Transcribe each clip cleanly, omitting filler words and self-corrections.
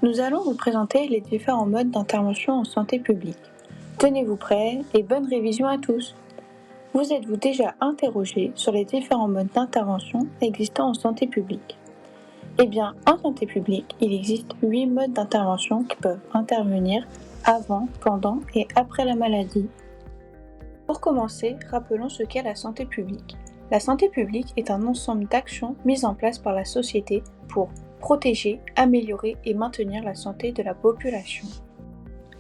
Nous allons vous présenter les différents modes d'intervention en santé publique. Tenez-vous prêts et bonne révision à tous. Vous êtes-vous déjà interrogé sur les différents modes d'intervention existants en santé publique? Eh bien, en santé publique, il existe 8 modes d'intervention qui peuvent intervenir avant, pendant et après la maladie. Pour commencer, rappelons ce qu'est la santé publique. La santé publique est un ensemble d'actions mises en place par la société pour protéger, améliorer et maintenir la santé de la population.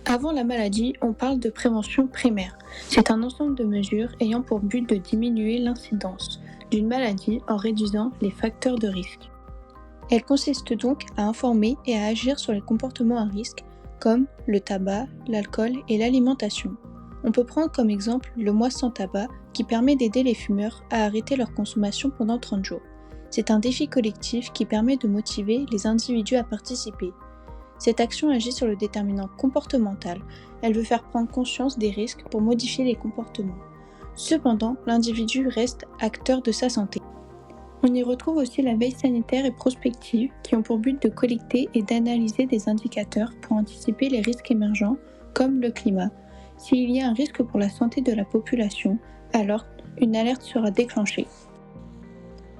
Avant la maladie, on parle de prévention primaire. C'est un ensemble de mesures ayant pour but de diminuer l'incidence d'une maladie en réduisant les facteurs de risque. Elle consiste donc à informer et à agir sur les comportements à risque comme le tabac, l'alcool et l'alimentation. On peut prendre comme exemple le mois sans tabac qui permet d'aider les fumeurs à arrêter leur consommation pendant 30 jours. C'est un défi collectif qui permet de motiver les individus à participer. Cette action agit sur le déterminant comportemental. Elle veut faire prendre conscience des risques pour modifier les comportements. Cependant, l'individu reste acteur de sa santé. On y retrouve aussi la veille sanitaire et prospective qui ont pour but de collecter et d'analyser des indicateurs pour anticiper les risques émergents comme le climat. S'il y a un risque pour la santé de la population, alors une alerte sera déclenchée.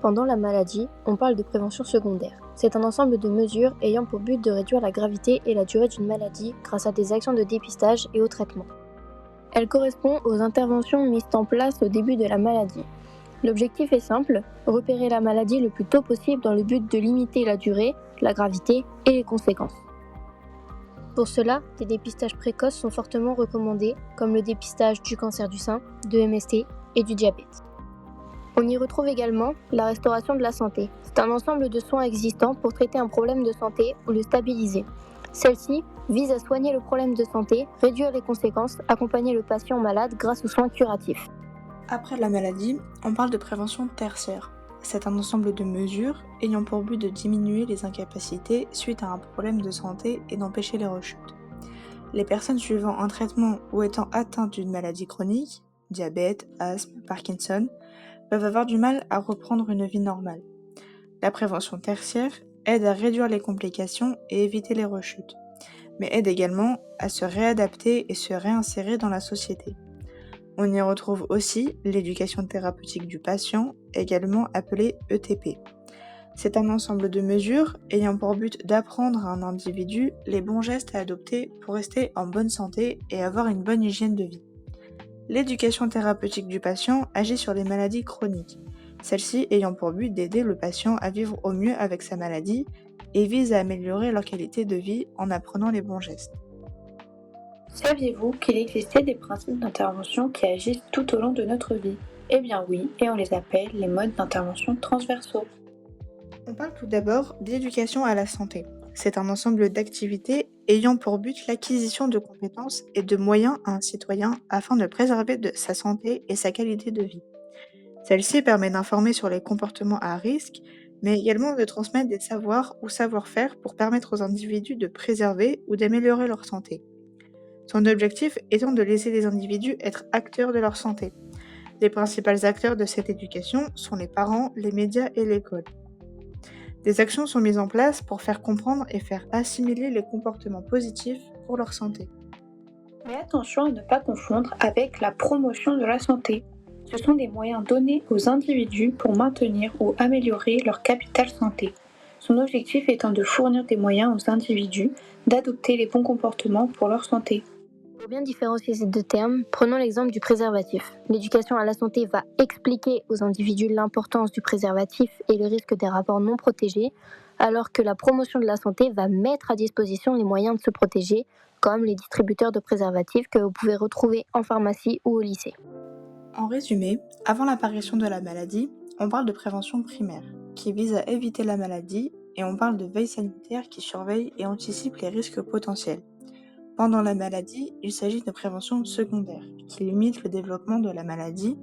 Pendant la maladie, on parle de prévention secondaire. C'est un ensemble de mesures ayant pour but de réduire la gravité et la durée d'une maladie grâce à des actions de dépistage et au traitement. Elle correspond aux interventions mises en place au début de la maladie. L'objectif est simple, repérer la maladie le plus tôt possible dans le but de limiter la durée, la gravité et les conséquences. Pour cela, des dépistages précoces sont fortement recommandés, comme le dépistage du cancer du sein, de MST et du diabète. On y retrouve également la restauration de la santé. C'est un ensemble de soins existants pour traiter un problème de santé ou le stabiliser. Celle-ci vise à soigner le problème de santé, réduire les conséquences, accompagner le patient malade grâce aux soins curatifs. Après la maladie, on parle de prévention tertiaire. C'est un ensemble de mesures ayant pour but de diminuer les incapacités suite à un problème de santé et d'empêcher les rechutes. Les personnes suivant un traitement ou étant atteintes d'une maladie chronique, diabète, asthme, Parkinson, peuvent avoir du mal à reprendre une vie normale. La prévention tertiaire aide à réduire les complications et éviter les rechutes, mais aide également à se réadapter et se réinsérer dans la société. On y retrouve aussi l'éducation thérapeutique du patient, également appelée ETP. C'est un ensemble de mesures ayant pour but d'apprendre à un individu les bons gestes à adopter pour rester en bonne santé et avoir une bonne hygiène de vie. L'éducation thérapeutique du patient agit sur les maladies chroniques, celle-ci ayant pour but d'aider le patient à vivre au mieux avec sa maladie et vise à améliorer leur qualité de vie en apprenant les bons gestes. Saviez-vous qu'il existait des principes d'intervention qui agissent tout au long de notre vie? Eh bien oui, et on les appelle les modes d'intervention transversaux. On parle tout d'abord d'éducation à la santé. C'est un ensemble d'activités ayant pour but l'acquisition de compétences et de moyens à un citoyen afin de préserver sa santé et sa qualité de vie. Celle-ci permet d'informer sur les comportements à risque, mais également de transmettre des savoirs ou savoir-faire pour permettre aux individus de préserver ou d'améliorer leur santé. Son objectif étant de laisser les individus être acteurs de leur santé. Les principaux acteurs de cette éducation sont les parents, les médias et l'école. Des actions sont mises en place pour faire comprendre et faire assimiler les comportements positifs pour leur santé. Mais attention à ne pas confondre avec la promotion de la santé. Ce sont des moyens donnés aux individus pour maintenir ou améliorer leur capital santé. Son objectif étant de fournir des moyens aux individus d'adopter les bons comportements pour leur santé. Pour bien différencier ces deux termes, prenons l'exemple du préservatif. L'éducation à la santé va expliquer aux individus l'importance du préservatif et le risque des rapports non protégés, alors que la promotion de la santé va mettre à disposition les moyens de se protéger, comme les distributeurs de préservatifs que vous pouvez retrouver en pharmacie ou au lycée. En résumé, avant l'apparition de la maladie, on parle de prévention primaire, qui vise à éviter la maladie, et on parle de veille sanitaire qui surveille et anticipe les risques potentiels. Pendant la maladie, il s'agit de prévention secondaire, qui limite le développement de la maladie.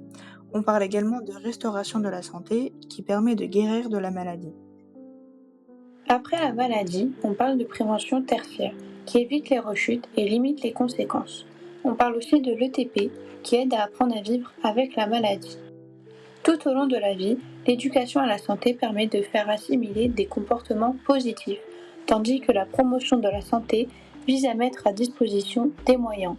On parle également de restauration de la santé, qui permet de guérir de la maladie. Après la maladie, on parle de prévention tertiaire, qui évite les rechutes et limite les conséquences. On parle aussi de l'ETP, qui aide à apprendre à vivre avec la maladie. Tout au long de la vie, l'éducation à la santé permet de faire assimiler des comportements positifs, tandis que la promotion de la santé vise à mettre à disposition des moyens.